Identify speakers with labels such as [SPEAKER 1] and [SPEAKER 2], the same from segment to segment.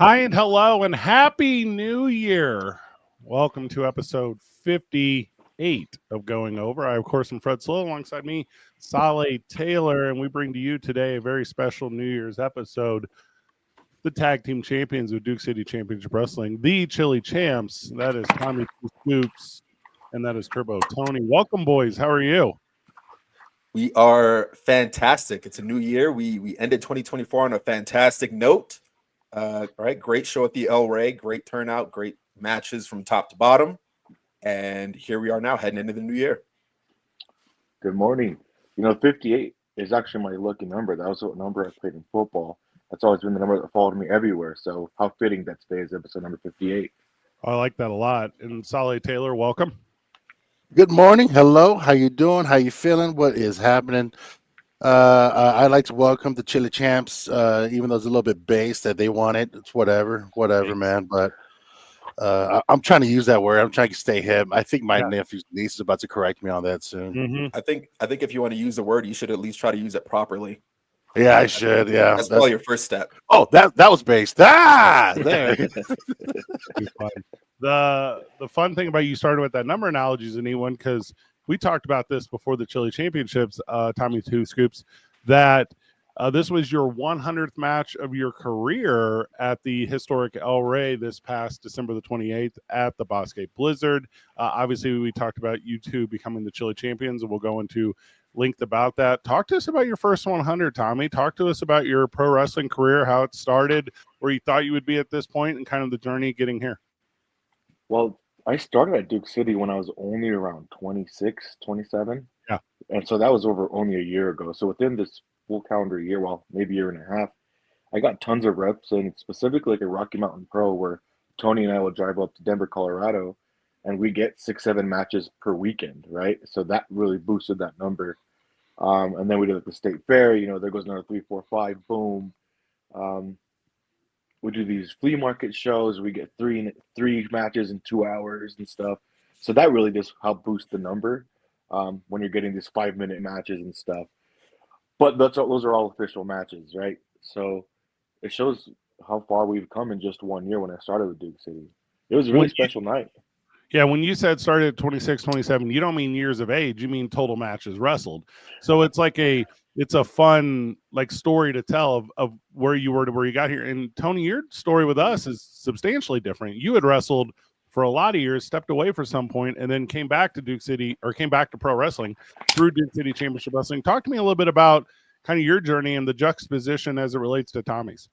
[SPEAKER 1] Hi and hello and happy new year. Welcome to episode 58 of Going Over. I, of course, am Fred Slow alongside me, Saleh Taylor, and we bring to you today a very special New Year's episode. The tag team champions of Duke City Championship Wrestling, the Chili Champs. That is Tommy Two Scoops, and that is Turbo Tony. Welcome, boys. How are you?
[SPEAKER 2] We are fantastic. It's a new year. We ended 2024 on a fantastic note. All right, great show at the El Rey, great turnout, great matches from top to bottom, and here we are now heading into the new year.
[SPEAKER 3] Good morning. 58 is actually my lucky number. That was what number I played in football. That's always been the number that followed me everywhere. So how fitting that today is episode number 58.
[SPEAKER 1] I like that a lot. And Saleh Taylor, welcome.
[SPEAKER 4] Good morning. Hello. How you doing? How you feeling? What is happening? I'd like to welcome the Chili Champs, even though it's a little bit base that they want it. It's whatever, man. But I'm trying to use that word. I'm trying to stay hip. I think my nephew's niece is about to correct me on that soon.
[SPEAKER 2] Mm-hmm. I think if you want to use the word, you should at least try to use it properly.
[SPEAKER 4] Yeah, I should. Yeah,
[SPEAKER 2] that's probably your first step.
[SPEAKER 4] Oh, that was based. There.
[SPEAKER 1] The fun thing about you starting with that number analogy is a neat one because we talked about this before the Chili Championships, Tommy Two Scoops, that this was your 100th match of your career at the historic El Rey this past December the 28th at the Bosque Blizzard. Obviously, we talked about you two becoming the Chili Champions, and we'll go into length about that. Talk to us about your first 100, Tommy. Talk to us about your pro wrestling career, how it started, where you thought you would be at this point, and kind of the journey getting here.
[SPEAKER 3] Well, I started at Duke City when I was only around 26, 27.
[SPEAKER 1] Yeah.
[SPEAKER 3] And so that was over only a year ago. So within this full calendar year, well, maybe a year and a half, I got tons of reps, and specifically like a Rocky Mountain Pro where Tony and I will drive up to Denver, Colorado, and we get 6-7 matches per weekend, right? So that really boosted that number. And then we did like the state fair, there goes another 3, 4, 5, boom. We do these flea market shows. We get three matches in 2 hours and stuff. So that really just helped boost the number when you're getting these 5-minute matches and stuff. But those are all official matches, right? So it shows how far we've come in just 1 year when I started with Duke City. It was a really special night.
[SPEAKER 1] Yeah, when you said started at 26, 27, you don't mean years of age. You mean total matches wrestled. So it's like it's a fun story to tell of where you were to where you got here. And Tony, your story with us is substantially different. You had wrestled for a lot of years, stepped away for some point, and then came back to Duke City or came back to pro wrestling through Duke City Championship Wrestling. Talk to me a little bit about kind of your journey and the juxtaposition as it relates to Tommy's.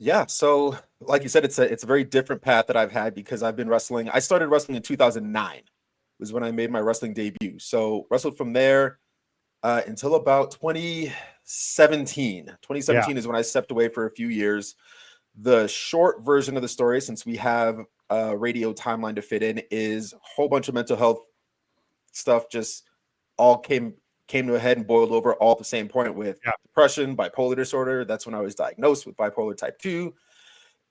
[SPEAKER 2] Yeah, so like you said, it's a very different path that I've had because I've been wrestling. I started wrestling in 2009 was when I made my wrestling debut. So wrestled from there until about 2017. 2017 is when I stepped away for a few years. The short version of the story, since we have a radio timeline to fit in, is a whole bunch of mental health stuff just all came to a head and boiled over all at the same point with depression, bipolar disorder. That's when I was diagnosed with bipolar type 2.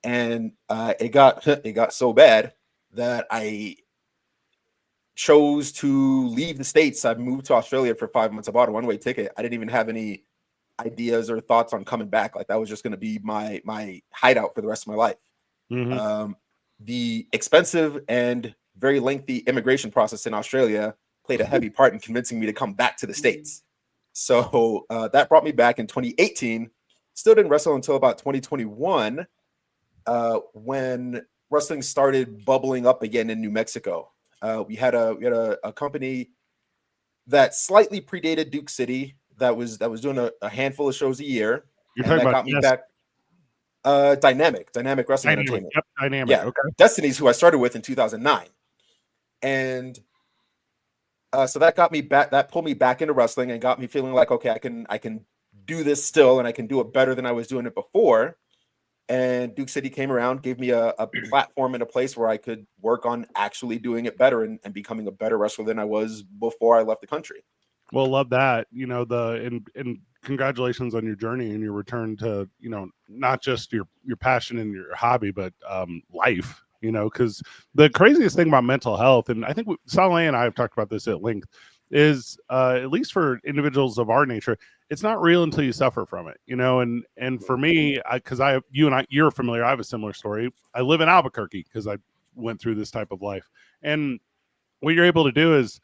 [SPEAKER 2] And it got so bad that I chose to leave the States. I moved to Australia for 5 months. I bought a one-way ticket. I didn't even have any ideas or thoughts on coming back. Like that was just going to be my hideout for the rest of my life. Mm-hmm. The expensive and very lengthy immigration process in Australia played a heavy part in convincing me to come back to the States. So that brought me back in 2018. Still didn't wrestle until about 2021 when wrestling started bubbling up again in New Mexico. We had a company that slightly predated Duke City that was doing a handful of shows a year.
[SPEAKER 1] You're talking about
[SPEAKER 2] got me back. Dynamic Wrestling Entertainment.
[SPEAKER 1] Yep, Dynamic.
[SPEAKER 2] Yeah,
[SPEAKER 1] okay.
[SPEAKER 2] Destiny's who I started with in 2009, and so that got me back. That pulled me back into wrestling and got me feeling like, okay, I can do this still, and I can do it better than I was doing it before. And Duke City came around, gave me a platform and a place where I could work on actually doing it better and becoming a better wrestler than I was before I left the country.
[SPEAKER 1] Well, love that. And congratulations on your journey and your return to, not just your passion and your hobby, but life, because the craziest thing about mental health, and I think Saleh and I have talked about this at length, is at least for individuals of our nature, it's not real until you suffer from it, and for me, because you're familiar, I have a similar story. I live in Albuquerque because I went through this type of life, and what you're able to do is,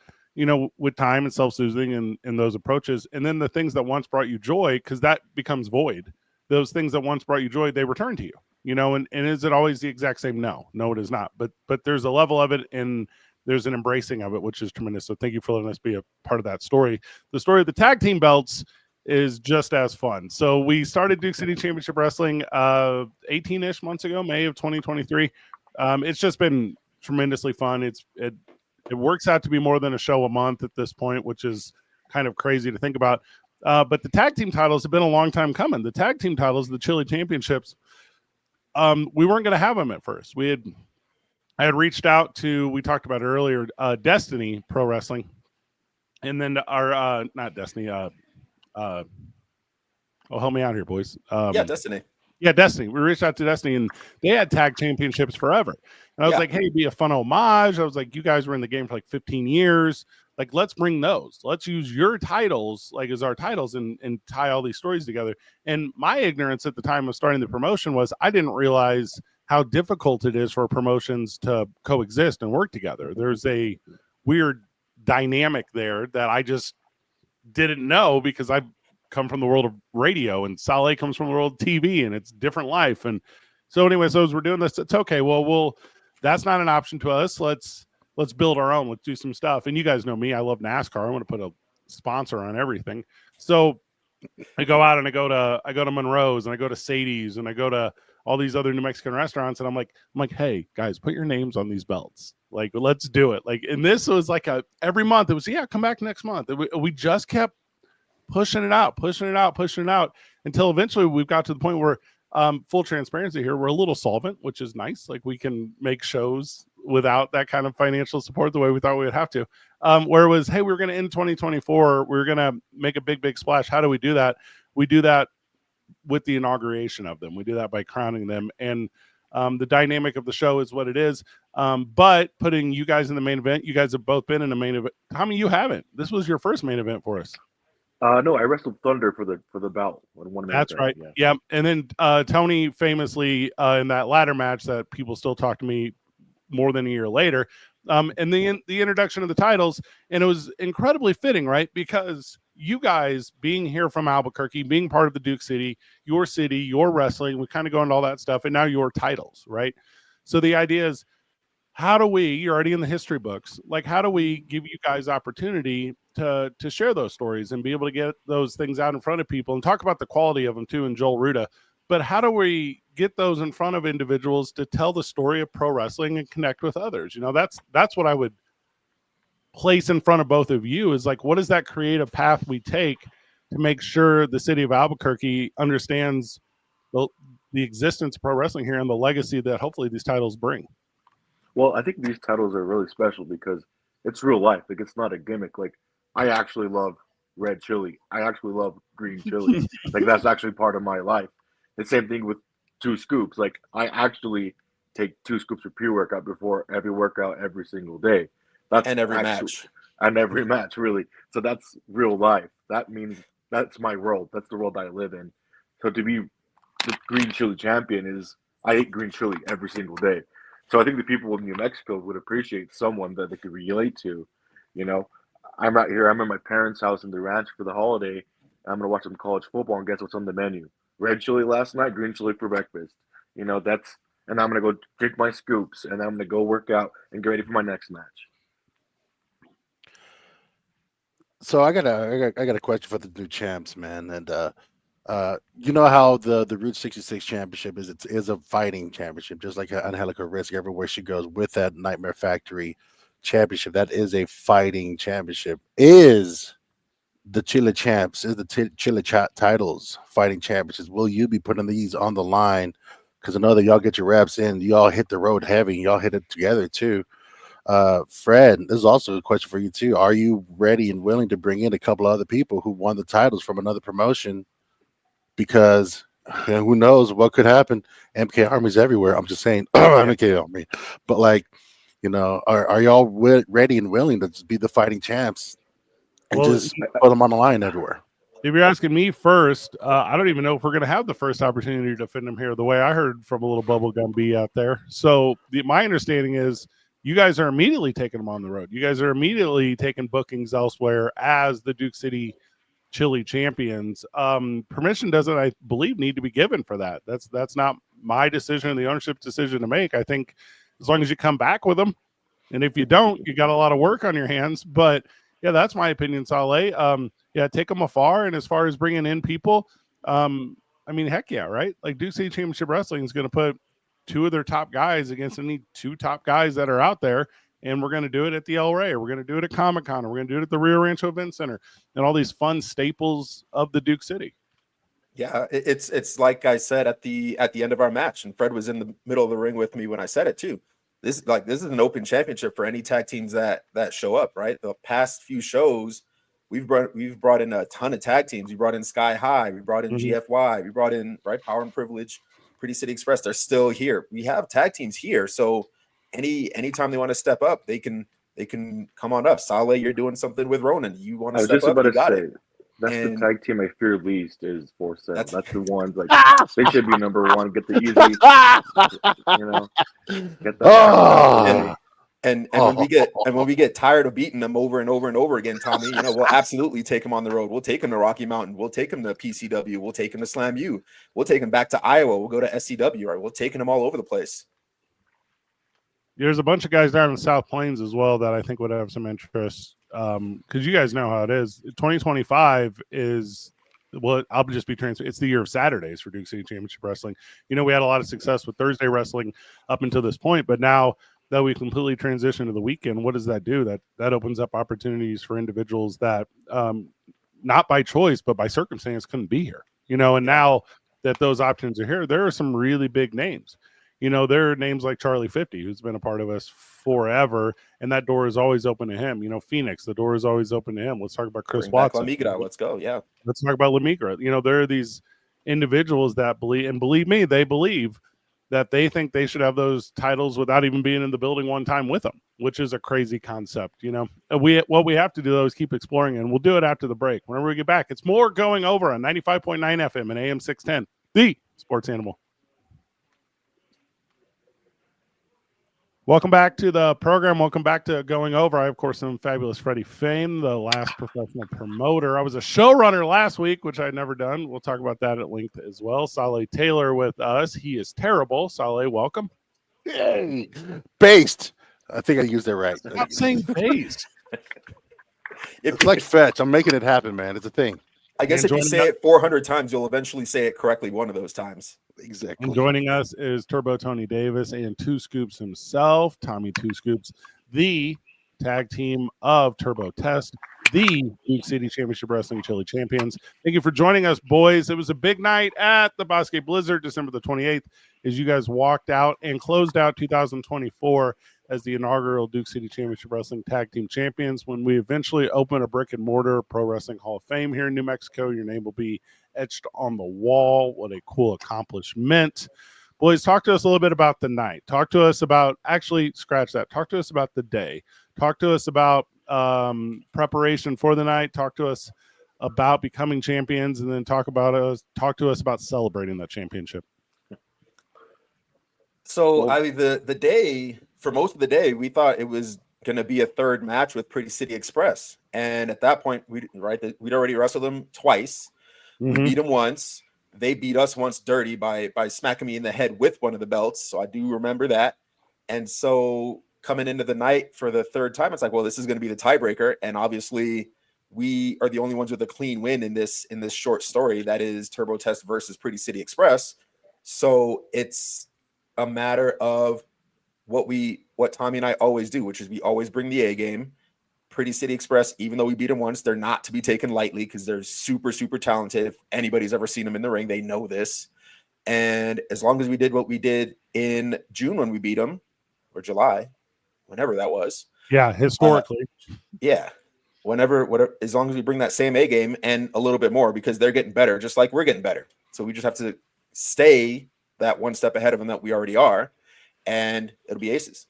[SPEAKER 1] with time and self-soothing and those approaches, and then the things that once brought you joy, because that becomes void, those things that once brought you joy, they return to you, and is it always the exact same? No, it is not, but there's a level of it, and there's an embracing of it, which is tremendous. So thank you for letting us be a part of that story. The story of the tag team belts is just as fun. So we started Duke City Championship Wrestling 18-ish months ago, May of 2023. It's just been tremendously fun. It works out to be more than a show a month at this point, which is kind of crazy to think about. But the tag team titles have been a long time coming. The tag team titles, the Chile Championships, we weren't going to have them at first. I had reached out to, we talked about it earlier, Destiny Pro Wrestling, and then our not Destiny. Help me out here, boys.
[SPEAKER 2] Destiny.
[SPEAKER 1] Yeah, Destiny. We reached out to Destiny, and they had tag championships forever. And I was like, hey, it'd be a fun homage. I was like, you guys were in the game for like 15 years. Like, let's bring those. Let's use your titles, like, as our titles, and tie all these stories together. And my ignorance at the time of starting the promotion was I didn't realize how difficult it is for promotions to coexist and work together. There's a weird dynamic there that I just didn't know, because I've come from the world of radio, and Saleh comes from the world of TV, and it's different life. And so anyway, so as we're doing this, it's okay. Well, that's not an option to us. Let's build our own. Let's do some stuff. And you guys know me. I love NASCAR. I want to put a sponsor on everything. So I go out and I go to Monroe's, and I go to Sadie's, and I go to all these other New Mexican restaurants. And I'm like, hey guys, put your names on these belts. Like, let's do it. Like, and this was like every month it was, come back next month. We just kept pushing it out until eventually we've got to the point where, full transparency here, we're a little solvent, which is nice. Like, we can make shows without that kind of financial support the way we thought we would have to. Where it was, hey, we're going to end 2024. We're going to make a big splash. How do we do that? We do that with the inauguration of them. We do that by crowning them. And the dynamic of the show is what it is. But putting you guys in the main event, you guys have both been in the main event. Tommy, you haven't. This was your first main event for us.
[SPEAKER 3] No, I wrestled Thunder for the belt.
[SPEAKER 1] That's right. Yeah. And then Tony famously in that ladder match that people still talk to me more than a year later, and the introduction of the titles, and it was incredibly fitting, right? Because you guys being here from Albuquerque, being part of the Duke City, your wrestling, we kind of go into all that stuff, and now your titles, right? So the idea is, how do we, you're already in the history books, like, how do we give you guys opportunity to share those stories and be able to get those things out in front of people and talk about the quality of them too, and Joel Ruda, but how do we get those in front of individuals to tell the story of pro wrestling and connect with others? That's what I would place in front of both of you, is like, what is that creative path we take to make sure the city of Albuquerque understands the existence of pro wrestling here and the legacy that hopefully these titles bring?
[SPEAKER 3] Well, I think these titles are really special because it's real life. Like, it's not a gimmick. Like, I actually love red chili. I actually love green chili. Like, that's actually part of my life. The same thing with 2 scoops. Like, I actually take 2 scoops of pre-workout before every workout every single day.
[SPEAKER 2] Every
[SPEAKER 3] match, really. So that's real life. That means that's my world. That's the world I live in. So to be the green chili champion is, I eat green chili every single day. So I think the people in New Mexico would appreciate someone that they could relate to. I'm out here. I'm at my parents' house in the ranch for the holiday. I'm going to watch some college football, and guess what's on the menu? Red chili last night, green chili for breakfast. And I'm going to go drink my scoops, and I'm going to go work out and get ready for my next match.
[SPEAKER 4] So I got a question for the new champs, man. And you know how the Route 66 championship is a fighting championship, just like Angelica Risk everywhere she goes with that Nightmare Factory championship. That is a fighting championship. Is the Chile champs, is the Chile titles fighting championships? Will you be putting these on the line? Because I know that y'all get your reps in, y'all hit the road heavy, y'all hit it together too. Fred, this is also a question for you too. Are you ready and willing to bring in a couple other people who won the titles from another promotion? Because who knows what could happen? MK Army's everywhere. I'm just saying, MK Army. But like, are y'all ready and willing to be the fighting champs and
[SPEAKER 1] Well,
[SPEAKER 4] just put them on the line everywhere.
[SPEAKER 1] if you're asking me first, I don't even know if we're going to have the first opportunity to defend him here. The way I heard from a little bubblegum bee out there. So my understanding is you guys are immediately taking them on the road. You guys are immediately taking bookings elsewhere as the Duke City Chile champions. Permission doesn't, I believe, need to be given for that. That's not my decision, the ownership decision to make. I think as long as you come back with them, and if you don't, you got a lot of work on your hands. But yeah, that's my opinion, Saleh. Yeah, take them afar. And as far as bringing in people, I mean, heck yeah, right? Like Duke City Championship Wrestling is going to put two of their top guys against any two top guys that are out there. And we're going to do it at the El Rey, or we're going to do it at Comic-Con, or we're going to do it at the Rio Rancho Event Center, and all these fun staples of the Duke City.
[SPEAKER 2] Yeah, it's like I said at the end of our match, and Fred was in the middle of the ring with me when I said it too. This is an open championship for any tag teams that show up, right? The past few shows, we've brought in a ton of tag teams. We brought in Sky High, we brought in GFY, we brought in Power and Privilege, Pretty City Express. They're still here. We have tag teams here, so anytime they want to step up, they can come on up. Saleh, you're doing something with Ronan. You want to step up? You got it.
[SPEAKER 3] That's
[SPEAKER 2] And
[SPEAKER 3] the tag team I fear least is for sale. That's the ones like they should be number one. Get the easy, get that.
[SPEAKER 2] And when we get tired of beating them over and over and over again, Tommy, we'll absolutely take them on the road. We'll take them to Rocky Mountain. We'll take them to PCW. We'll take them to Slam U. We'll take them back to Iowa. We'll go to SCW. Right? We'll take them all over the place.
[SPEAKER 1] There's a bunch of guys down in the South Plains as well that I think would have some interest. Because you guys know how it is. 2025 is, well, I'll just be transparent. It's the year of Saturdays for Duke City Championship Wrestling. We had a lot of success with Thursday wrestling up until this point, but now that we completely transition to the weekend, what does that do? That opens up opportunities for individuals that, not by choice, but by circumstance, couldn't be here. And now that those options are here, there are some really big names. There are names like Charlie 50, who's been a part of us forever, and that door is always open to him. Phoenix, the door is always open to him. Let's talk about Chris Watson.
[SPEAKER 2] Let's go. Yeah.
[SPEAKER 1] Let's talk about Lamigra. There are these individuals that believe, and believe me, they believe that they think they should have those titles without even being in the building one time with them, which is a crazy concept. What we have to do, though, is keep exploring, and we'll do it after the break. Whenever we get back, it's more Going Over on 95.9 FM and AM 610, the Sports Animal. Welcome back to the program. Welcome back to Going Over. I, of course, am Fabulous Freddie Fame, the last professional promoter. I was a showrunner last week, which I'd never done. We'll talk about that at length as well. Saleh Taylor with us. He is terrible. Saleh, welcome.
[SPEAKER 4] Yay. Based. I think I used that right.
[SPEAKER 1] I'm saying based.
[SPEAKER 4] It's like fetch. I'm making it happen, man. It's a thing.
[SPEAKER 2] I guess if you say it 400 times, you'll eventually say it correctly one of those times.
[SPEAKER 4] Exactly.
[SPEAKER 1] And joining us is Turbo Tony Davis and Two Scoops himself, Tommy Two Scoops, the tag team of Turbo Test, the Duke City Championship Wrestling Chile champions. Thank you for joining us, boys. It was a big night at the Bosque Blizzard, December the 28th, as you guys walked out and closed out 2024 as the inaugural Duke City Championship Wrestling Tag Team Champions. When we eventually open a brick and mortar Pro Wrestling Hall of Fame here in New Mexico, your name will be etched on the wall. What a cool accomplishment. Boys, talk to us a little bit about the night. Talk to us about, actually, scratch that. Talk to us about the day. Talk to us about preparation for the night. Talk to us about becoming champions, and then talk to us about celebrating that championship.
[SPEAKER 2] So the day, for most of the day, we thought it was going to be a third match with Pretty City Express. And at that point, we'd already wrestled them twice. We beat them once. They beat us once dirty by smacking me in the head with one of the belts. So I do remember that. And so coming into the night for the third time, it's like, well, this is going to be the tiebreaker. And obviously we are the only ones with a clean win in this short story. That is Turbo Test versus Pretty City Express. So it's a matter of what Tommy and I always do, which is we always bring the A game. Pretty City Express, even though we beat them once, they're not to be taken lightly because they're super, super talented. If anybody's ever seen them in the ring, they know this. And as long as we did what we did in June when we beat them, or July, whenever that was.
[SPEAKER 1] Yeah, historically.
[SPEAKER 2] Whatever, as long as we bring that same A game and a little bit more, because they're getting better, just like we're getting better. So we just have to stay that one step ahead of them that we already are, and it'll be aces.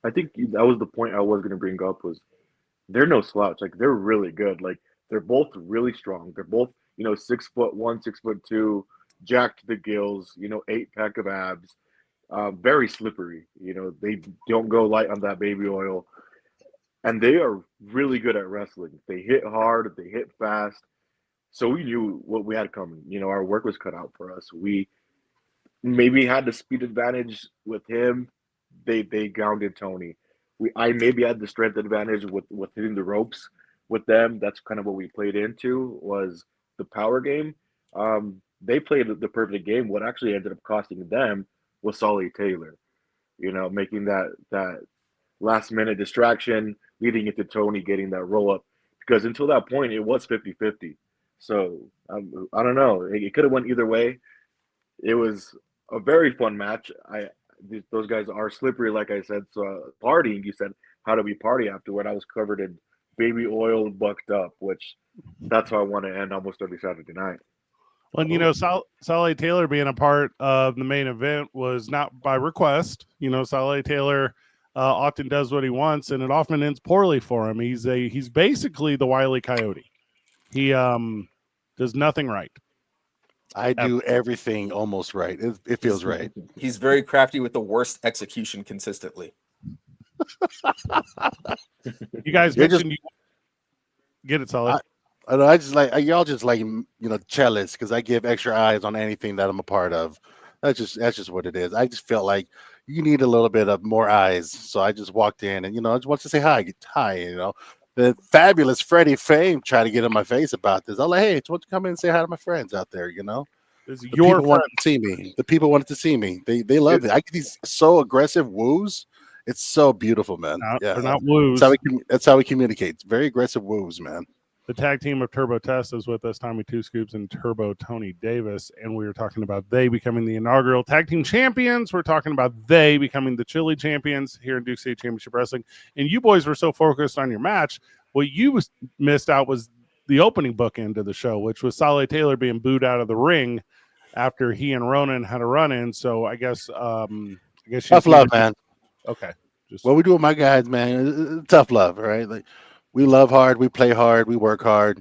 [SPEAKER 3] I think that was the point I was going to bring up was they're no slouch. Like they're really good. Like they're both really strong. They're both 6'1", 6'2", jacked to the gills. 8-pack of abs. Very slippery. They don't go light on that baby oil, and they are really good at wrestling. They hit hard. They hit fast. So we knew what we had coming. Our work was cut out for us. We maybe had the speed advantage with him. They grounded Tony. I maybe had the strength advantage with hitting the ropes with them. That's kind of what we played into, was the power game. They played the perfect game. What actually ended up costing them was Solly Taylor. Making that last minute distraction, leading into Tony getting that roll up. Because until that point, it was 50-50. So I don't know. It could have went either way. It was a very fun match. Those guys are slippery, like I said. So partying, you said, how do we party afterward? I was covered in baby oil, bucked up, which that's how I want to end almost every Saturday night.
[SPEAKER 1] Well, Solly Taylor being a part of the main event was not by request. Solly Taylor often does what he wants, and it often ends poorly for him. He's basically the Wile E. Coyote. He does nothing right.
[SPEAKER 4] I do everything almost right. It feels right.
[SPEAKER 2] He's very crafty with the worst execution consistently.
[SPEAKER 1] You guys mentioned get it, Solid.
[SPEAKER 4] I just like y'all just like jealous because I give extra eyes on anything that I'm a part of. That's just what it is. I just felt like you need a little bit of more eyes, so I just walked in and I just wanted to say hi. The fabulous Freddie Fame tried to get in my face about this. I was like, hey, why don't you come in and say hi to my friends out there? People wanted to see me. The people wanted to see me. They love it. I get these so aggressive woos. It's so beautiful, man.
[SPEAKER 1] They're not woos.
[SPEAKER 4] That's how we communicate. It's very aggressive woos, man.
[SPEAKER 1] The tag team of Turbo Test is with us, Tommy Two Scoops and Turbo Tony Davis, and we were talking about they becoming the inaugural tag team champions. We're talking about they becoming the Chile champions here in Duke City Championship Wrestling. And you boys were so focused on your match. What you missed out was the opening bookend of the show, which was Solly Taylor being booed out of the ring after he and Ronan had a run-in. So I guess
[SPEAKER 4] tough love, man.
[SPEAKER 1] Okay.
[SPEAKER 4] What we do with my guys, man, tough love, right? Like we love hard, we play hard, we work hard.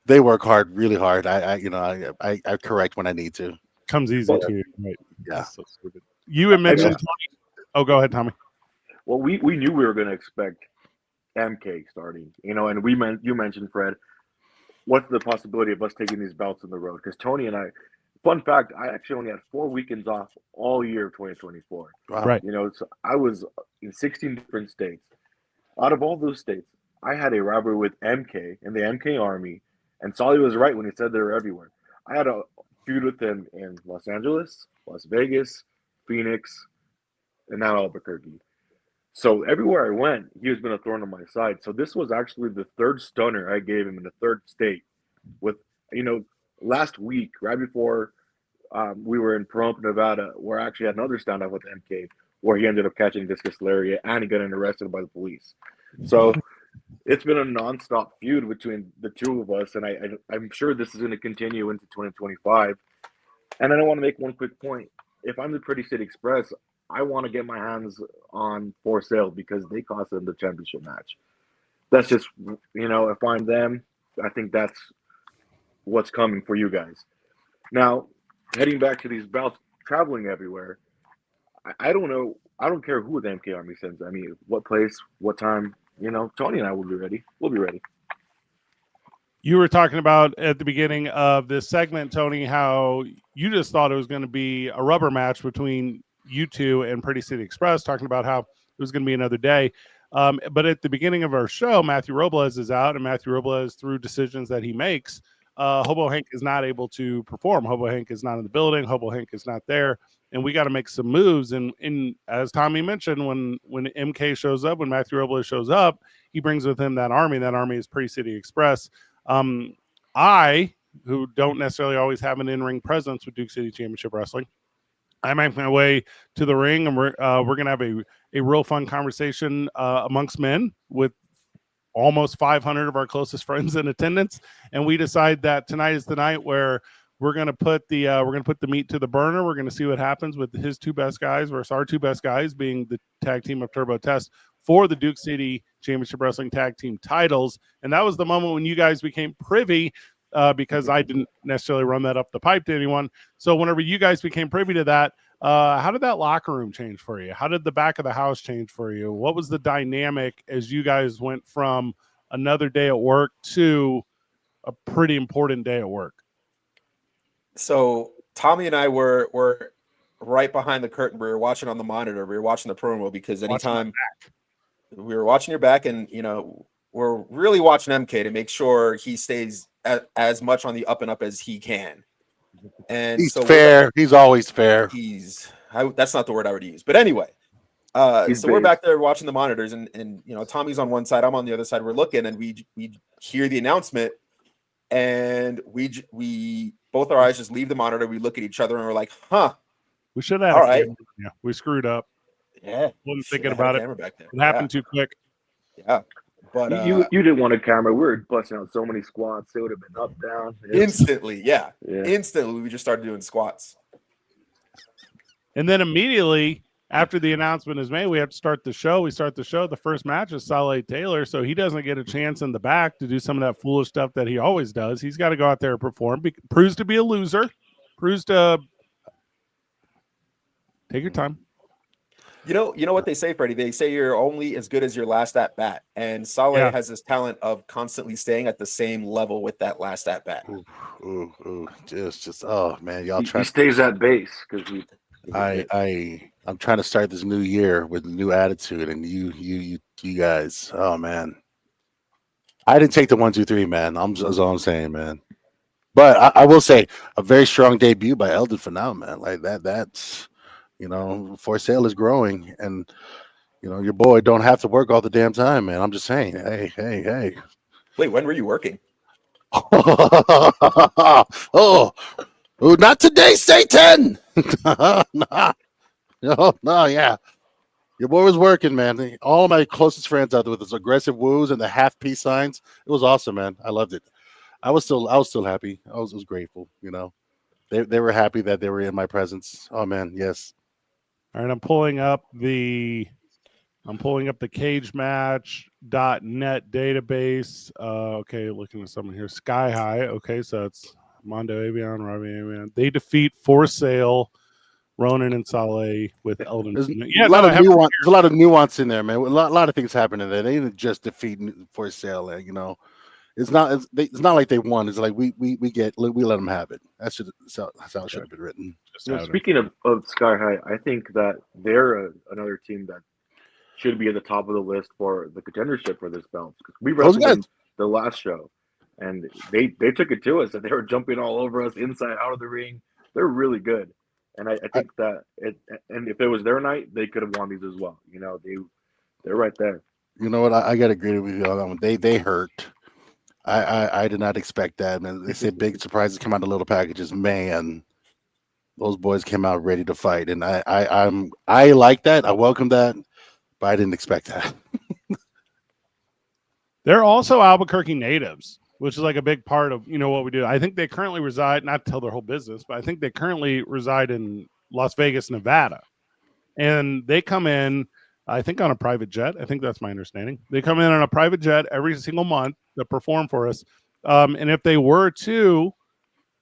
[SPEAKER 4] They work hard, really hard. I correct when I need to.
[SPEAKER 1] Comes easy to you, right?
[SPEAKER 4] Yeah.
[SPEAKER 1] So stupid. You had mentioned Tony. Oh, go ahead, Tommy.
[SPEAKER 3] Well, we knew we were going to expect MK starting, and you mentioned, Fred, what's the possibility of us taking these belts on the road? Because Tony and I, fun fact, I actually only had 4 weekends off all year of 2024.
[SPEAKER 4] Wow.
[SPEAKER 1] Right.
[SPEAKER 3] So I was in 16 different states. Out of all those states, I had a rivalry with MK and the MK Army, and Solly was right when he said they were everywhere. I had a feud with him in Los Angeles, Las Vegas, Phoenix, and now Albuquerque. So everywhere I went, he has been a thorn on my side. So this was actually the third stunner I gave him in the third state. With, last week, right before we were in Pahrump, Nevada, where I actually had another standoff with MK, where he ended up catching discus lariat and he got arrested by the police. So it's been a nonstop feud between the two of us, and I'm sure this is going to continue into 2025. And I want to make one quick point. If I'm the Pretty City Express, I want to get my hands on For Sale because they cost them the championship match. That's just, if I'm them, I think that's what's coming for you guys. Now, heading back to these belts, traveling everywhere, I don't know. I don't care who the MK Army sends. I mean, what place, what time, Tony and I will be ready. We'll be ready.
[SPEAKER 1] You were talking about at the beginning of this segment, Tony, how you just thought it was going to be a rubber match between you two and Pretty City Express, talking about how it was going to be another day. But at the beginning of our show, Matthew Robles is out, and Matthew Robles, through decisions that he makes, Hobo Hank is not able to perform. Hobo Hank is not in the building. Hobo Hank is not there. And we got to make some moves. And as Tommy mentioned, when MK shows up, when Matthew Robles shows up, he brings with him that army. That army is Pretty City Express. I, who don't necessarily always have an in-ring presence with Duke City Championship Wrestling, I make my way to the ring, and we're going to have a real fun conversation amongst men with almost 500 of our closest friends in attendance. And we decide that tonight is the night where we're going to put the meat to the burner. We're going to see what happens with his two best guys versus our two best guys, being the tag team of Turbo Test. for the Duke City Championship Wrestling Tag Team titles. And that was the moment when you guys became privy, because I didn't necessarily run that up the pipe to anyone. So whenever you guys became privy to that, how did that locker room change for you? How did the back of the house change for you? What was the dynamic as you guys went from another day at work to a pretty important day at work?
[SPEAKER 2] So Tommy and I were right behind the curtain. We were watching on the monitor. We were watching the promo because anytime we were watching your back, and we're really watching MK to make sure he stays as much on the up and up as he can. And
[SPEAKER 4] he's
[SPEAKER 2] so
[SPEAKER 4] fair. He's always fair.
[SPEAKER 2] That's not the word I would use, but anyway. We're back there watching the monitors, and Tommy's on one side, I'm on the other side. We're looking, and we hear the announcement, and we both our eyes just leave the monitor. We look at each other, and we're like, "Huh,
[SPEAKER 1] we should have."
[SPEAKER 2] All right,
[SPEAKER 1] yeah, we screwed up.
[SPEAKER 2] Yeah,
[SPEAKER 1] wasn't thinking about it.
[SPEAKER 2] Back there.
[SPEAKER 1] It happened too quick.
[SPEAKER 2] Yeah, but
[SPEAKER 3] you didn't want a camera. We were busting out so many squats. It would have been up, down
[SPEAKER 2] instantly. Yeah, instantly. We just started doing squats,
[SPEAKER 1] and then immediately after the announcement is made, we have to start the show. We start the show. The first match is Saleh Taylor, so he doesn't get a chance in the back to do some of that foolish stuff that he always does. He's got to go out there and perform. Proves to be a loser. Proves to take your time.
[SPEAKER 2] You know what they say, Freddie? They say you're only as good as your last at bat, and Saleh has this talent of constantly staying at the same level with that last at bat.
[SPEAKER 4] Just oh man, y'all
[SPEAKER 3] he stays at base because
[SPEAKER 4] I'm trying to start this new year with a new attitude, and you guys, oh man, I didn't take the 1, 2, 3, man. That's all I'm saying, man. But I will say a very strong debut by Eldon for now, man. Like that's For Sale is growing, and your boy don't have to work all the damn time, man. I'm just saying, hey.
[SPEAKER 2] Wait, when were you working?
[SPEAKER 4] Oh, not today, Satan. No, yeah. Your boy was working, man. All of my closest friends out there with his aggressive woos and the half peace signs. It was awesome, man. I loved it. I was still happy. I was grateful. They were happy that they were in my presence. Oh man, yes.
[SPEAKER 1] All right, I'm pulling up the cagematch.net database. Okay, looking at something here. Sky High. Okay, so it's Mondo Avion, Robbie Avion. They defeat For Sale, Ronan and Saleh with Eldon.
[SPEAKER 4] There's a lot of nuance in there, man. A lot of things happening there. They didn't just defeat For Sale. It's not like they won. It's like we let them have it. That's how it should have been written.
[SPEAKER 3] Speaking of Sky High, I think that they're another team that should be at the top of the list for the contendership for this belt. Because we wrestled them the last show, and they took it to us, and they were jumping all over us, inside, out of the ring. They're really good, and I think that and if it was their night, they could have won these as well. They're right there.
[SPEAKER 4] You know what? I got to agree with you on that one. They hurt. I did not expect that, man. They say big surprises come out of little packages. Man, those boys came out ready to fight, and I like that. I welcome that, but I didn't expect that.
[SPEAKER 1] They're also Albuquerque natives, which is like a big part of what we do. I think they currently reside, not to tell their whole business, but I think they currently reside in Las Vegas, Nevada, and they come in, I think, on a private jet. I think that's my understanding. They come in on a private jet every single month to perform for us. And if they were to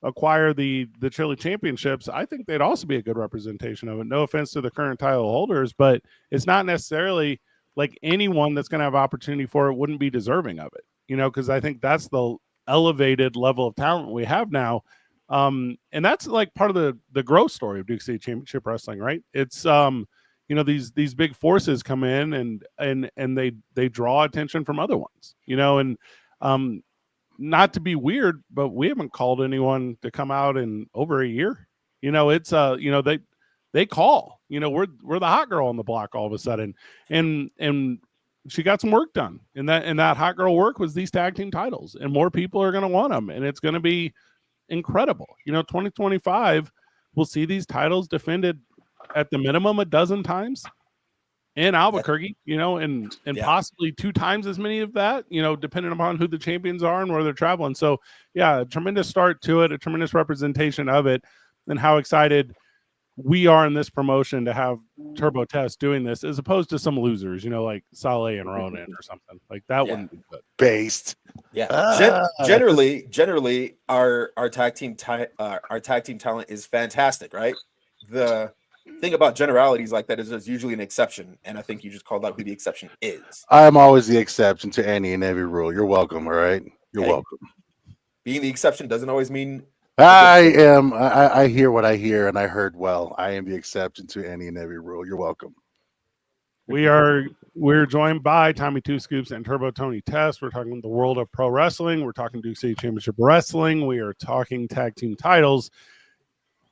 [SPEAKER 1] acquire the Chile championships, I think they'd also be a good representation of it. No offense to the current title holders, but it's not necessarily like anyone that's going to have opportunity for it wouldn't be deserving of it, because I think that's the elevated level of talent we have now. And that's like part of the growth story of Duke City Championship Wrestling, right? It's, these big forces come in and they draw attention from other ones, and not to be weird, but we haven't called anyone to come out in over a year. It's they call, we're the hot girl on the block all of a sudden, and she got some work done, and that hot girl work was these tag team titles, and more people are going to want them, and it's going to be incredible. 2025 we'll see these titles defended at the minimum a dozen times in Albuquerque, and possibly 2 times as many of that, depending upon who the champions are and where they're traveling. So yeah, a tremendous start to it, a tremendous representation of it, and how excited we are in this promotion to have Turbo Test doing this, as opposed to some losers, like Saleh and Ronan or something like that. Wouldn't be good.
[SPEAKER 4] Based.
[SPEAKER 2] Yeah. Generally, our tag team talent is fantastic, right? The thing about generalities like that is there's usually an exception, and I think you just called out who the exception is.
[SPEAKER 4] I'm always the exception to any and every rule. You're welcome. All right. You're welcome.
[SPEAKER 2] Being the exception doesn't always mean
[SPEAKER 4] I hear what I hear, and I heard well. I am the exception to any and every rule. You're welcome.
[SPEAKER 1] We're joined by Tommy Two Scoops and Turbo Tony Test. We're talking the world of pro wrestling. We're talking Duke City Championship Wrestling. We are talking tag team titles.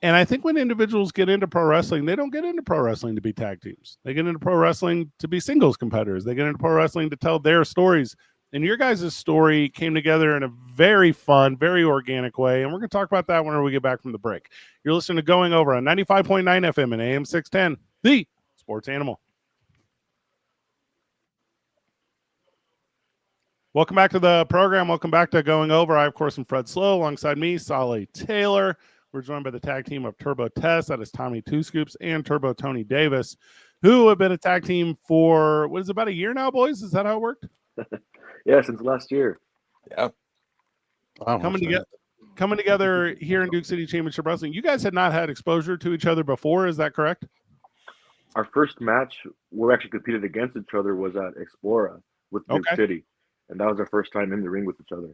[SPEAKER 1] And I think when individuals get into pro wrestling, they don't get into pro wrestling to be tag teams. They get into pro wrestling to be singles competitors. They get into pro wrestling to tell their stories. And your guys' story came together in a very fun, very organic way. And we're going to talk about that whenever we get back from the break. You're listening to Going Over on 95.9 FM and AM 610, the Sports Animal. Welcome back to the program. Welcome back to Going Over. I, of course, am Fred Slow. Alongside me, Saleh Taylor. We're joined by the tag team of Turbo Test. That is Tommy Two Scoops and Turbo Tony Davis, who have been a tag team for, what is it, about a year now, boys? Is that how it worked?
[SPEAKER 3] Yeah, since last year.
[SPEAKER 2] Yeah.
[SPEAKER 1] Coming together here in Duke City Championship Wrestling. You guys had not had exposure to each other before. Is that correct?
[SPEAKER 3] Our first match where we actually competed against each other was at Explora with Duke City. And that was our first time in the ring with each other.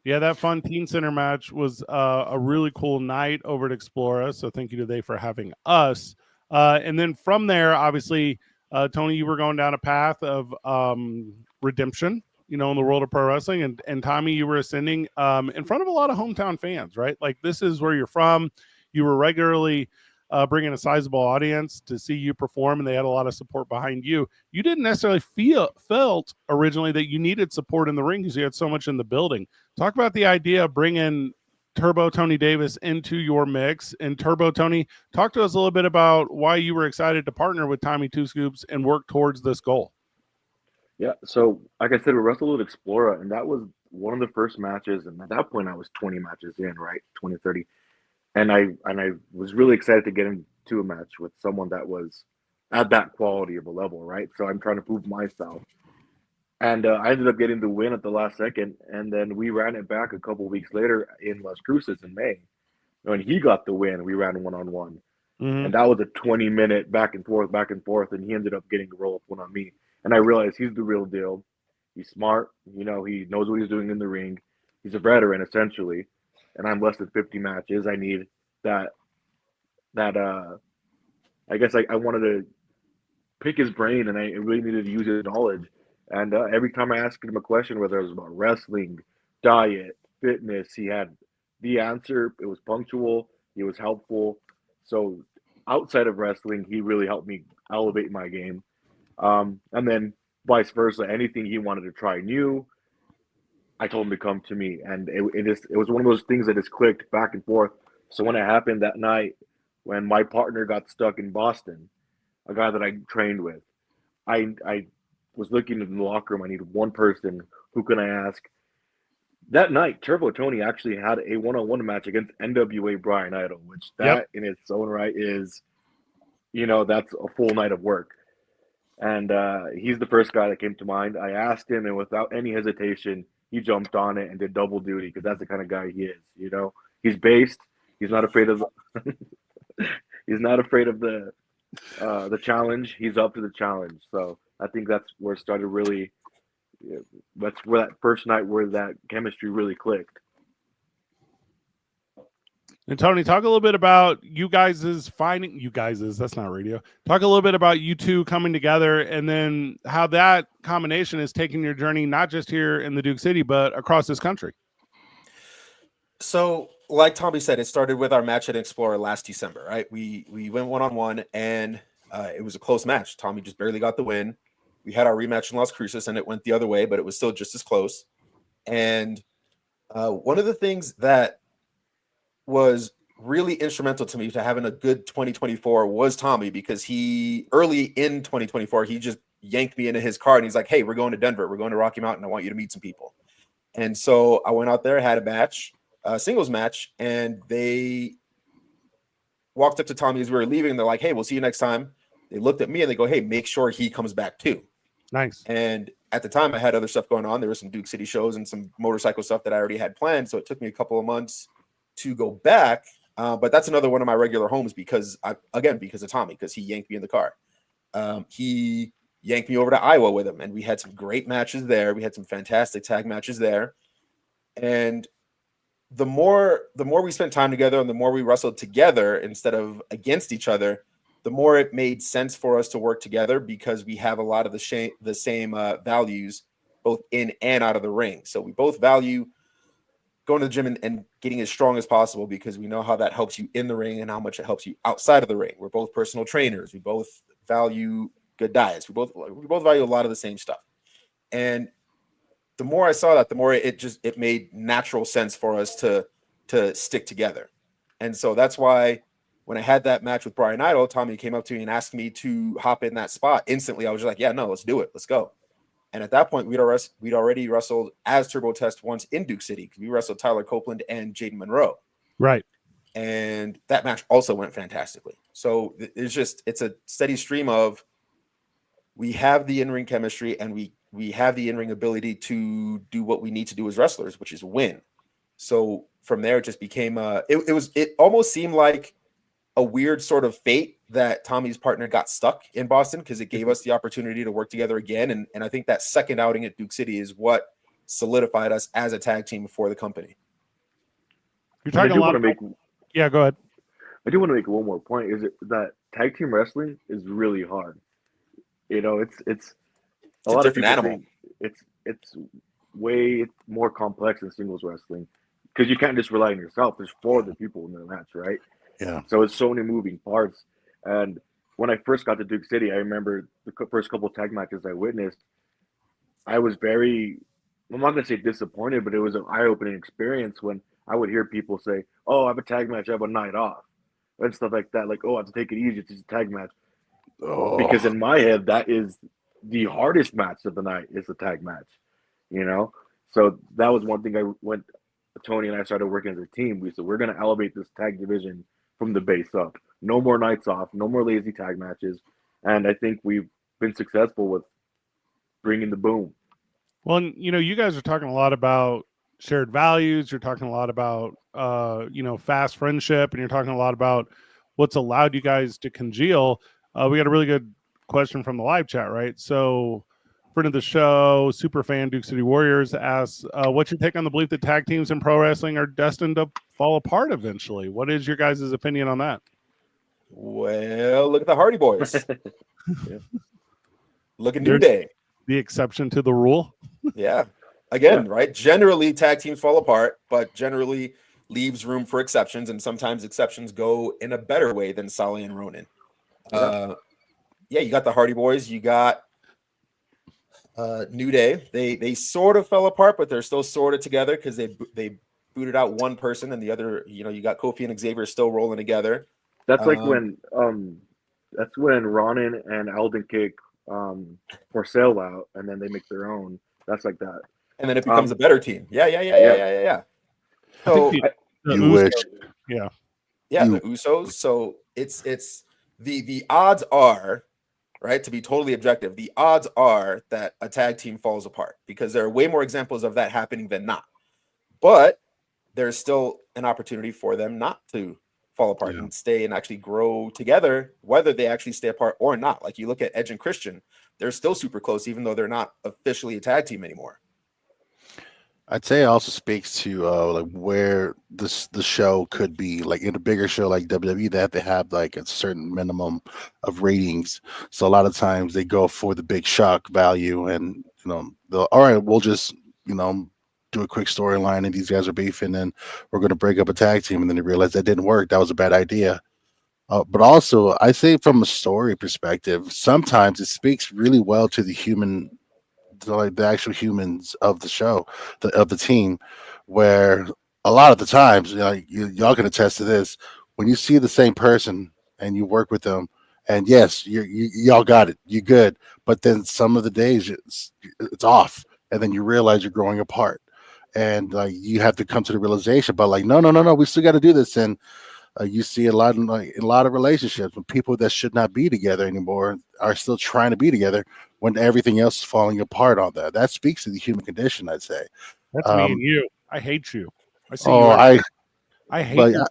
[SPEAKER 1] Yeah, that fun Teen Center match was a really cool night over at Explora. So thank you to they for having us. And then from there, obviously, Tony, you were going down a path of redemption, in the world of pro wrestling. And Tommy, you were ascending in front of a lot of hometown fans, right? Like, this is where you're from. You were regularly bringing a sizable audience to see you perform, and they had a lot of support behind you. You didn't necessarily felt originally that you needed support in the ring because you had so much in the building. Talk about the idea of bringing Turbo Tony Davis into your mix. And Turbo Tony, talk to us a little bit about why you were excited to partner with Tommy Two Scoops and work towards this goal.
[SPEAKER 3] Yeah, so like I said, we wrestled with Explora, and that was one of the first matches. And at that point, I was 20 matches in, right? 20, 30. And I was really excited to get into a match with someone that was at that quality of a level, right? So I'm trying to prove myself. And I ended up getting the win at the last second. And then we ran it back a couple of weeks later in Las Cruces in May. When he got the win, we ran one-on-one. Mm-hmm. And that was a 20-minute back and forth. And he ended up getting the roll-up one on me. And I realized he's the real deal. He's smart. He knows what he's doing in the ring. He's a veteran, essentially. And I'm less than 50 matches. I need that I guess I wanted to pick his brain, and I really needed to use his knowledge. And every time I asked him a question, whether it was about wrestling, diet, fitness, he had the answer. It was punctual. He was helpful. So outside of wrestling, he really helped me elevate my game. And then vice versa, anything he wanted to try new, I told him to come to me. And it was one of those things that just clicked back and forth. So when it happened that night, when my partner got stuck in Boston, a guy that I trained with, I was looking in the locker room. I needed one person. Who can I ask? That night, Turbo Tony actually had a one-on-one match against NWA Brian Idol, which that in its own right is, that's a full night of work. And he's the first guy that came to mind. I asked him, and without any hesitation, he jumped on it and did double duty because that's the kind of guy he is. He's based. He's not afraid of. He's not afraid of the challenge. He's up to the challenge. So I think that's where it started really. That's where that first night where that chemistry really clicked.
[SPEAKER 1] And Tony, talk a little bit about that's not radio. Talk a little bit about you two coming together and then how that combination is taking your journey, not just here in the Duke City, but across this country.
[SPEAKER 2] So like Tommy said, it started with our match at Explorer last December, right? We went one-on-one and it was a close match. Tommy just barely got the win. We had our rematch in Las Cruces and it went the other way, but it was still just as close. And one of the things that was really instrumental to me to having a good 2024 was Tommy, because early in 2024, he just yanked me into his car and he's like, hey, we're going to Denver. We're going to Rocky Mountain. I want you to meet some people. And so I went out there, had a match, singles match, and they walked up to Tommy as we were leaving. And they're like, "Hey, we'll see you next time." They looked at me and they go, "Hey, make sure he comes back too."
[SPEAKER 1] Nice.
[SPEAKER 2] And at the time, I had other stuff going on. There were some Duke City shows and some motorcycle stuff that I already had planned. So it took me a couple of months to go back. But that's another one of my regular homes because of Tommy, because he yanked me in the car. He yanked me over to Iowa with him, and we had some great matches there. We had some fantastic tag matches there. And the more we spent time together and the more we wrestled together instead of against each other, the more it made sense for us to work together because we have a lot of the same values both in and out of the ring. So we both value going to the gym and getting as strong as possible because we know how that helps you in the ring and how much it helps you outside of the ring. We're both personal trainers. We both value good diets. We both value a lot of the same stuff. And the more I saw that, the more it made natural sense for us to stick together. And so that's why when I had that match with Brian Idol, Tommy came up to me and asked me to hop in that spot. Instantly, I was just like, yeah, no, let's do it. Let's go. And at that point, we'd already wrestled as Turbo Test once in Duke City because we wrestled Tyler Copeland and Jaden Monroe.
[SPEAKER 1] Right.
[SPEAKER 2] And that match also went fantastically. So it's a steady stream of we have the in-ring chemistry and we have the in-ring ability to do what we need to do as wrestlers, which is win. So from there, it just became it almost seemed like a weird sort of fate that Tommy's partner got stuck in Boston because it gave us the opportunity to work together again. And I think that second outing at Duke City is what solidified us as a tag team for the company.
[SPEAKER 1] You're talking a lot about... Yeah, go ahead.
[SPEAKER 3] I do want to make one more point. Is it that tag team wrestling is really hard? You know, it's a lot of people think it's way more complex than singles wrestling because you can't just rely on yourself. There's 4 other people in the match, right?
[SPEAKER 4] Yeah.
[SPEAKER 3] So it's so many moving parts. And when I first got to Duke City, I remember the first couple of tag matches I witnessed. I was I'm not going to say disappointed, but it was an eye-opening experience when I would hear people say, "Oh, I have a tag match, I have a night off," and stuff like that. Like, "Oh, I have to take it easy. It's just a tag match."
[SPEAKER 4] Oh.
[SPEAKER 3] Because in my head, that is the hardest match of the night is the tag match, you know? So that was one thing Tony and I started working as a team. We said, we're going to elevate this tag division from the base up. No more nights off, no more lazy tag matches. And I think we've been successful with bringing the boom.
[SPEAKER 1] Well, you guys are talking a lot about shared values. You're talking a lot about, fast friendship, and you're talking a lot about what's allowed you guys to congeal. We got a really good question from the live chat, right? So, friend of the show, super fan Duke City Warriors asks, what's your take on the belief that tag teams in pro wrestling are destined to fall apart eventually? What is your guys' opinion on that?
[SPEAKER 2] Well, look at the Hardy Boys.
[SPEAKER 3] Yeah.
[SPEAKER 2] Look at New Day.
[SPEAKER 1] The exception to the rule.
[SPEAKER 2] Yeah. Again, right? Generally, tag teams fall apart, but generally leaves room for exceptions, and sometimes exceptions go in a better way than Sally and Ronin. You got the Hardy Boys. You got New Day. They sort of fell apart, but they're still sort of together because they booted out one person, and the other, you got Kofi and Xavier still rolling together.
[SPEAKER 3] That's like when Ronin and Alden kick for sale out, and then they make their own. That's like that,
[SPEAKER 2] and then it becomes a better team. Yeah. So
[SPEAKER 4] you wish.
[SPEAKER 1] Yeah.
[SPEAKER 2] The Usos. So it's the odds are, right, to be totally objective, the odds are that a tag team falls apart because there are way more examples of that happening than not. But there's still an opportunity for them not to fall apart and stay and actually grow together, whether they actually stay apart or not. Like you look at Edge and Christian, they're still super close, even though they're not officially a tag team anymore.
[SPEAKER 4] I'd say it also speaks to like where the show could be. Like in a bigger show like WWE, they have to have like a certain minimum of ratings. So a lot of times they go for the big shock value, and all right, we'll just do a quick storyline, and these guys are beefing, and we're going to break up a tag team, and then they realize that didn't work. That was a bad idea. But also, I say from a story perspective, sometimes it speaks really well to the human. Like the actual humans of the show, of the team, where a lot of the times, y'all can attest to this. When you see the same person and you work with them, and yes, y'all got it, you good, but then some of the days it's off, and then you realize you're growing apart, and like you have to come to the realization, but like no, we still got to do this, and You see a lot of relationships when people that should not be together anymore are still trying to be together when everything else is falling apart on that. That speaks to the human condition, I'd say.
[SPEAKER 1] That's me and you. I hate you. I see
[SPEAKER 4] Oh,
[SPEAKER 1] you. I hate
[SPEAKER 4] like
[SPEAKER 1] your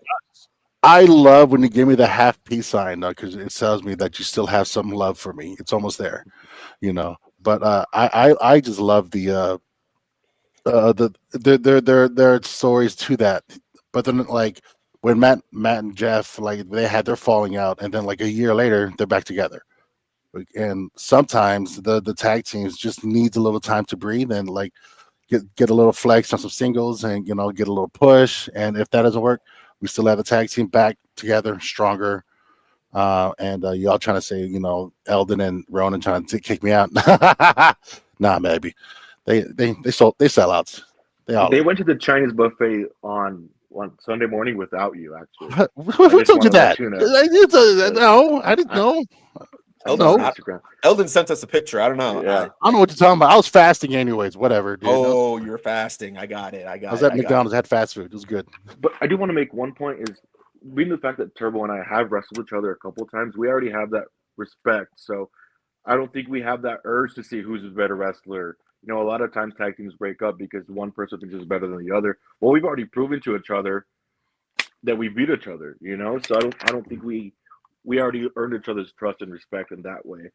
[SPEAKER 4] I love when you give me the half peace sign because it tells me that you still have some love for me. It's almost there, you know. But I just love there are stories to that. But then like when Matt and Jeff like they had their falling out, and then like a year later they're back together. And sometimes the tag teams just needs a little time to breathe and like get a little flex on some singles and get a little push. And if that doesn't work, we still have the tag team back together, stronger. And y'all trying to say Eldon and Ronan trying to kick me out? Nah, maybe they sell outs.
[SPEAKER 3] They went to the Chinese buffet on Sunday morning without you. Actually,
[SPEAKER 4] Who told you that? No, I didn't know.
[SPEAKER 2] Eldon sent us a picture. I don't know.
[SPEAKER 3] Yeah.
[SPEAKER 4] I don't know what you're talking about. I was fasting anyways. Whatever, dude.
[SPEAKER 2] Oh, you're fasting. I got it.
[SPEAKER 4] I was at McDonald's. Had fast food. It was good.
[SPEAKER 3] But I do want to make one point: is being the fact that Turbo and I have wrestled each other a couple of times, we already have that respect. So I don't think we have that urge to see who's a better wrestler. A lot of times tag teams break up because one person thinks is better than the other. Well, we've already proven to each other that we beat each other. So I don't think we already earned each other's trust and respect in that way.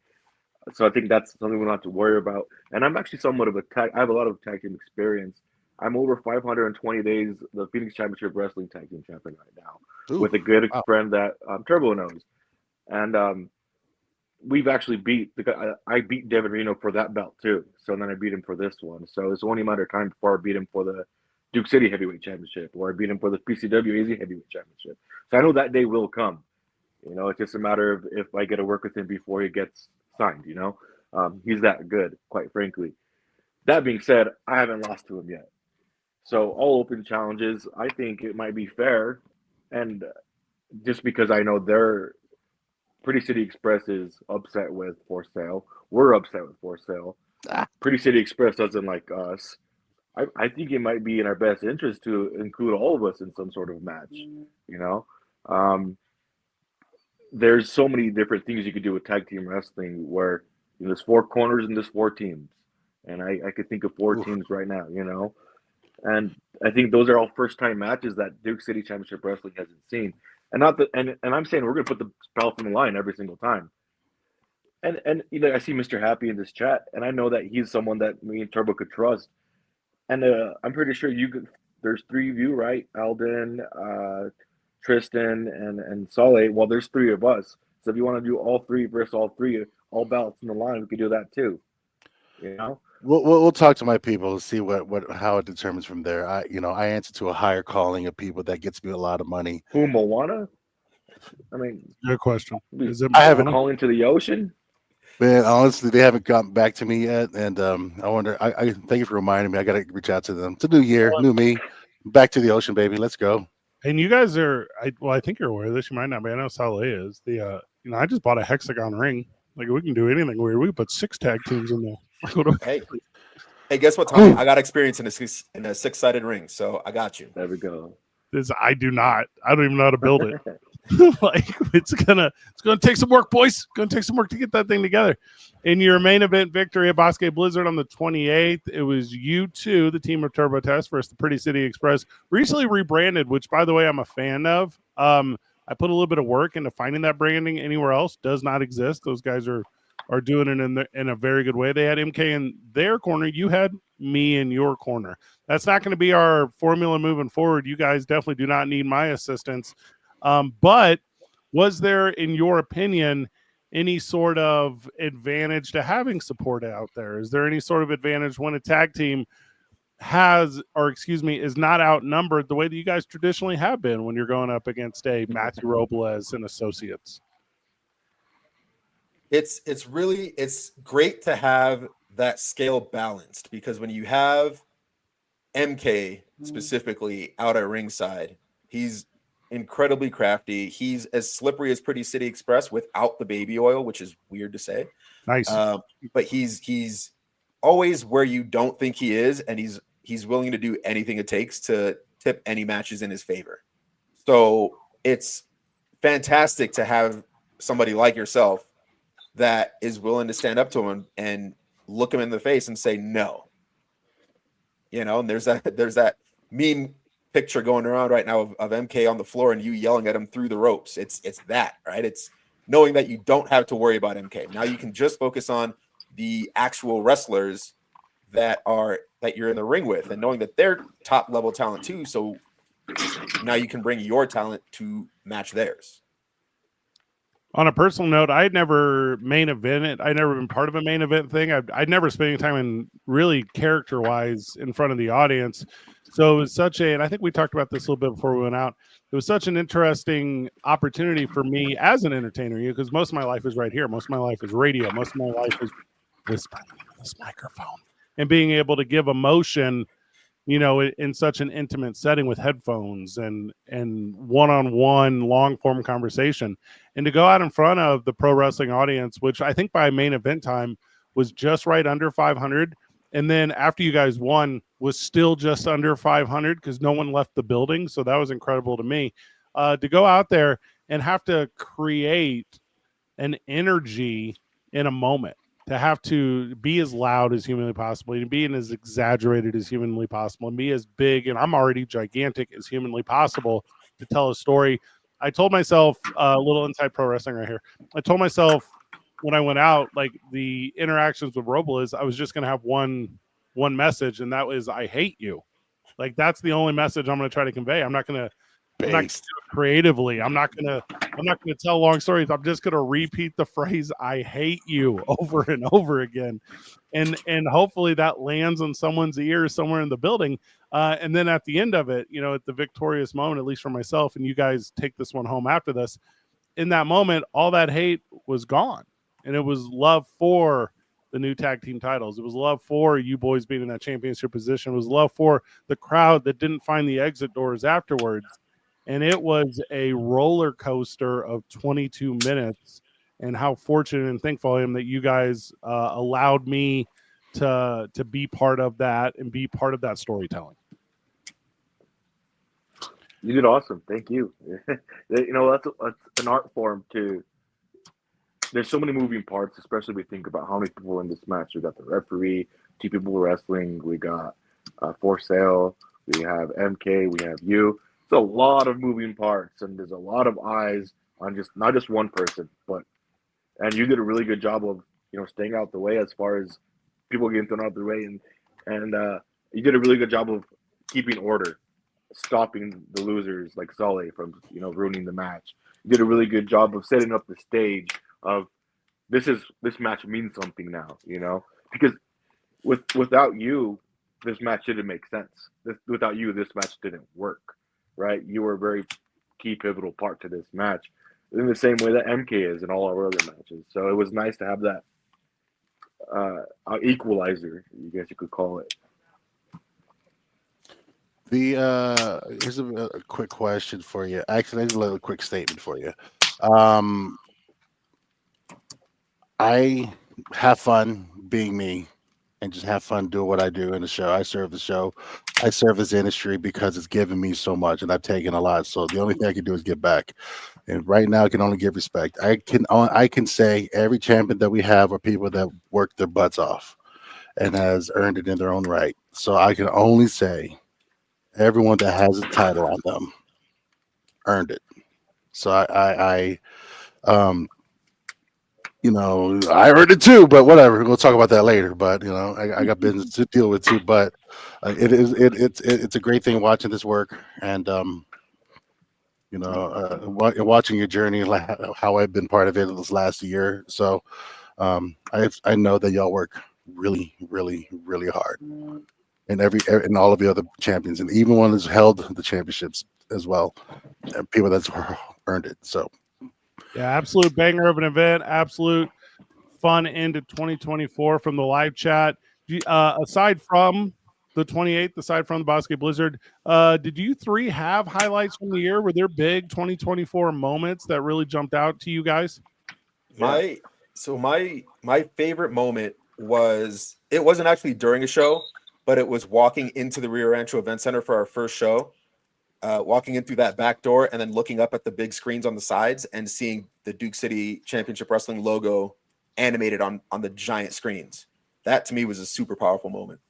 [SPEAKER 3] So I think that's something we don't have to worry about. And I'm actually somewhat of I have a lot of tag team experience. I'm over 520 days the Phoenix Championship Wrestling Tag Team Champion right now. Ooh, with a good friend that Turbo knows. And we've actually I beat Devin Reno for that belt too. So then I beat him for this one. So it's only a matter of time before I beat him for the Duke City Heavyweight Championship, or I beat him for the PCW AZ Heavyweight Championship. So I know that day will come. It's just a matter of if I get to work with him before he gets signed. He's that good, quite frankly. That being said, I haven't lost to him yet. So all open challenges, I think it might be fair. And just because I know they're Pretty City Express is upset with For Sale. We're upset with For Sale. Pretty City Express doesn't like us. I think it might be in our best interest to include all of us in some sort of match. There's so many different things you could do with tag team wrestling where there's 4 corners and there's 4 teams. And I could think of 4 teams right now, And I think those are all first-time matches that Duke City Championship Wrestling hasn't seen. And I'm saying we're going to put the belt on the line every single time. And I see Mr. Happy in this chat, and I know that he's someone that me and Turbo could trust. And I'm pretty sure there's 3 of you, right? Alden, Tristan, and Saleh. Well, there's 3 of us. So if you want to do all 3 versus all 3, all belts in the line, we could do that too.
[SPEAKER 4] We'll talk to my people to see how it determines from there. I answer to a higher calling of people that gets me a lot of money.
[SPEAKER 3] Who, Moana? I mean,
[SPEAKER 1] good question.
[SPEAKER 3] Is it Moana calling to the ocean?
[SPEAKER 4] Man, honestly, they haven't gotten back to me yet, and I wonder. I thank you for reminding me. I got to reach out to them. It's a new year, new me. Back to the ocean, baby. Let's go.
[SPEAKER 1] And you guys are. I think you're aware of this. You might not be. I know Saleh is. I just bought a hexagon ring. Like we can do anything weird. We can put 6 tag teams in there.
[SPEAKER 2] Hey, guess what, Tommy? I got experience in a 6-sided ring, so I got you.
[SPEAKER 3] There we go.
[SPEAKER 1] I do not. I don't even know how to build it. It's gonna take some work, boys. It's gonna take some work to get that thing together. In your main event victory at Bosque Blizzard on the 28th, it was you two, the team of Turbo Test versus the Pretty City Express, recently rebranded, which by the way I'm a fan of. I put a little bit of work into finding that branding anywhere else. Does not exist. Those guys are doing it in a very good way. They had MK in their corner. You had me in your corner. That's not going to be our formula moving forward. You guys definitely do not need my assistance. But was there, in your opinion, any sort of advantage to having support out there? Is there any sort of advantage when a tag team is not outnumbered the way that you guys traditionally have been when you're going up against a Matthew Robles and Associates?
[SPEAKER 2] It's great to have that scale balanced, because when you have MK specifically out at ringside, he's incredibly crafty. He's as slippery as Pretty City Express without the baby oil, which is weird to say.
[SPEAKER 1] Nice.
[SPEAKER 2] But he's always where you don't think he is, and he's willing to do anything it takes to tip any matches in his favor. So it's fantastic to have somebody like yourself that is willing to stand up to him and look him in the face and say no. And there's that meme picture going around right now of MK on the floor and you yelling at him through the ropes. It's that, right? It's knowing that you don't have to worry about MK. Now you can just focus on the actual wrestlers that you're in the ring with, and knowing that they're top level talent too. So now you can bring your talent to match theirs.
[SPEAKER 1] On a personal note, I'd never main evented. I'd never been part of a main event thing. I'd never spent any time in really character-wise in front of the audience. So it was and I think we talked about this a little bit before we went out. It was such an interesting opportunity for me as an entertainer, because most of my life is right here. Most of my life is radio. Most of my life is whispering into this microphone and being able to give emotion, in such an intimate setting with headphones and one-on-one long form conversation, and to go out in front of the pro wrestling audience, which I think by main event time was just right under 500. And then after you guys won was still just under 500 because no one left the building. So that was incredible to me, to go out there and have to create an energy in a moment, to have to be as loud as humanly possible, and be as exaggerated as humanly possible, and be as big, and I'm already gigantic, as humanly possible to tell a story. I told myself, a little inside pro wrestling right here. I told myself when I went out, like the interactions with Robles, I was just going to have one message, and that was, I hate you. Like, that's the only message I'm going to try to convey. I'm not going to do it creatively. I'm not going to tell long stories. I'm just going to repeat the phrase, I hate you, over and over again. And hopefully that lands on someone's ear somewhere in the building. And then at the end of it, at the victorious moment, at least for myself, and you guys take this one home after this, in that moment, all that hate was gone. And it was love for the new tag team titles. It was love for you boys being in that championship position. It was love for the crowd that didn't find the exit doors afterwards. And it was a roller coaster of 22 minutes. And how fortunate and thankful I am that you guys allowed me to be part of that and be part of that storytelling.
[SPEAKER 3] You did awesome. Thank you. That's an art form too. There's so many moving parts, especially if we think about how many people were in this match. We got the referee, 2 people wrestling. We got For Sale. We have MK. We have you. It's a lot of moving parts, and there's a lot of eyes on not just one person, and you did a really good job of staying out the way as far as people getting thrown out the way, and you did a really good job of keeping order, stopping the losers like Sully from ruining the match. You did a really good job of setting up the stage of this match means something now, because without you, this match didn't make sense. Without you, this match didn't work. Right, you were a very key pivotal part to this match, in the same way that MK is in all our other matches. So it was nice to have that equalizer, I guess you could call it.
[SPEAKER 4] Here's a quick question for you. Actually, a little quick statement for you. I have fun being me and just have fun doing what I do in the show. I serve the show. I serve this industry because it's given me so much, and I've taken a lot. So the only thing I can do is give back. And right now, I can only give respect. I can say every champion that we have are people that work their butts off and has earned it in their own right. So I can only say everyone that has a title on them earned it. So I earned it too, but whatever. We'll talk about that later. But I got business to deal with too. But it's a great thing watching this work, and watching your journey, how I've been part of it this last year. So I know that y'all work really, really, really hard, and all of the other champions, and even one that's held the championships as well, and people that's earned it. So.
[SPEAKER 1] Yeah, absolute banger of an event. Absolute fun into 2024 from the live chat. Aside from the 28th, aside from the Bosque Blizzard, did you 3 have highlights from the year? Were there big 2024 moments that really jumped out to you guys?
[SPEAKER 2] My favorite moment it wasn't actually during a show, but it was walking into the Rio Rancho Event Center for our first show. walking in through that back door and then looking up at the big screens on the sides and seeing the Duke City Championship Wrestling logo animated on the giant screens. That to me was a super powerful moment.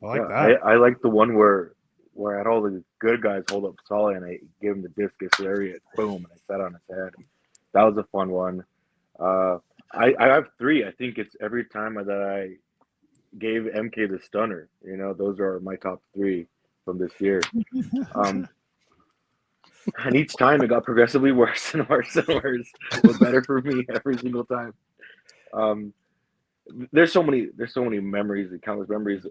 [SPEAKER 1] I like that.
[SPEAKER 3] I like the one where I had all the good guys hold up Solly and I gave him the discus lariat, boom, and I sat on his head. That was a fun one. I have three. I think it's every time that I gave MK the stunner. You know, those are my top three from this year. And each time it got progressively worse and worse and worse. It was better for me every single time. There's so many memories, countless memories.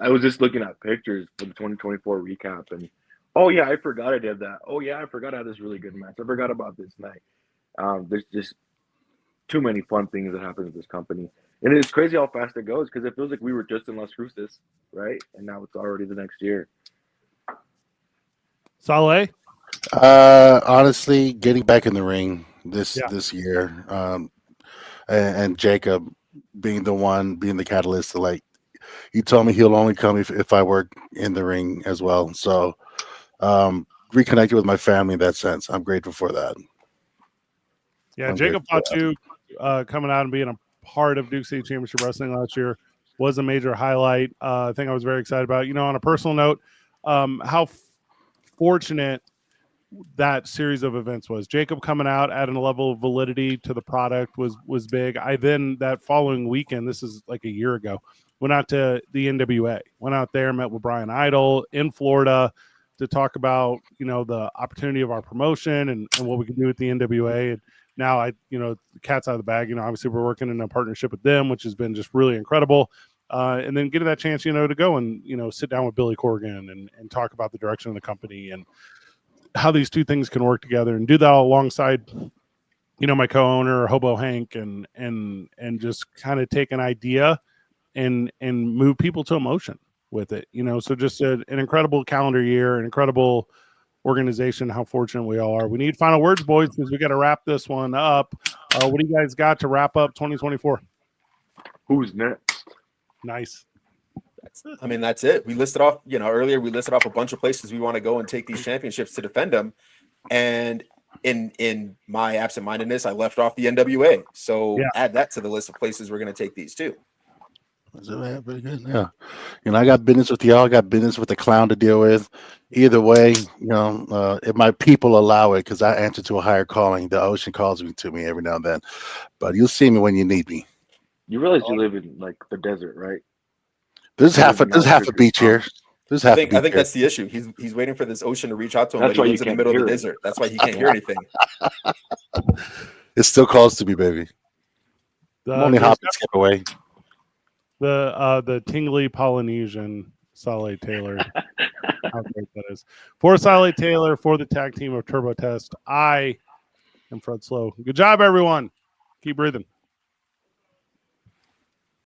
[SPEAKER 3] I was just looking at pictures for the 2024 recap, and oh yeah, I forgot I did that. Oh yeah, I forgot I had this really good match. I forgot about this night. There's just too many fun things that happen with this company, and it's crazy how fast it goes because it feels like we were just in Las Cruces, right? And now it's already the next year.
[SPEAKER 1] Saleh?
[SPEAKER 4] Honestly, getting back in the ring this year, and Jacob being the catalyst to, like, he told me he'll only come if I work in the ring as well. So reconnected with my family in that sense. I'm grateful for that.
[SPEAKER 1] Yeah, Jacob Fatu coming out and being a part of Duke City Championship Wrestling last year was a major highlight. I think I was very excited about. You know, on a personal note, how fortunate that series of events was. Jacob coming out, adding a level of validity to the product was big. I then, that following weekend, this is like a year ago, went out to the NWA. Went out there, met with Brian Idol in Florida to talk about, you know, the opportunity of our promotion and what we can do with the NWA. And now the cat's out of the bag. You know, obviously we're working in a partnership with them, which has been just really incredible. And then getting that chance, you know, to go and, you know, sit down with Billy Corgan and talk about the direction of the company and how these two things can work together, and do that all alongside, you know, my co-owner Hobo Hank, and just kind of take an idea and move people to emotion with it, you know. So just an incredible calendar year, an incredible organization. How fortunate we all are. We need final words, boys, because we got to wrap this one up. What do you guys got to wrap up 2024?
[SPEAKER 3] Who's next?
[SPEAKER 1] Nice.
[SPEAKER 2] That's it. We listed off, earlier we listed off a bunch of places we want to go and take these championships to defend them. And in my absent-mindedness, I left off the NWA. So add that to the list of places we're going to take these too.
[SPEAKER 4] Pretty good. Yeah. You know, I got business with y'all. I got business with the clown to deal with. Either way, you know, if my people allow it, because I answer to a higher calling. The ocean calls me to me every now and then. But you'll see me when you need me.
[SPEAKER 3] You realize you live in like the desert, right?
[SPEAKER 4] There's half a beach here.
[SPEAKER 2] I think that's the issue. He's waiting for this ocean to reach out to him, but he lives in the middle of the desert. That's why he can't hear anything.
[SPEAKER 4] It still calls to me, baby. I'm only hopping skip away.
[SPEAKER 1] The tingly Polynesian Saleh Taylor. How great that is. For Saleh Taylor, for the tag team of Turbo Test, I am Fred Slow. Good job, everyone. Keep breathing.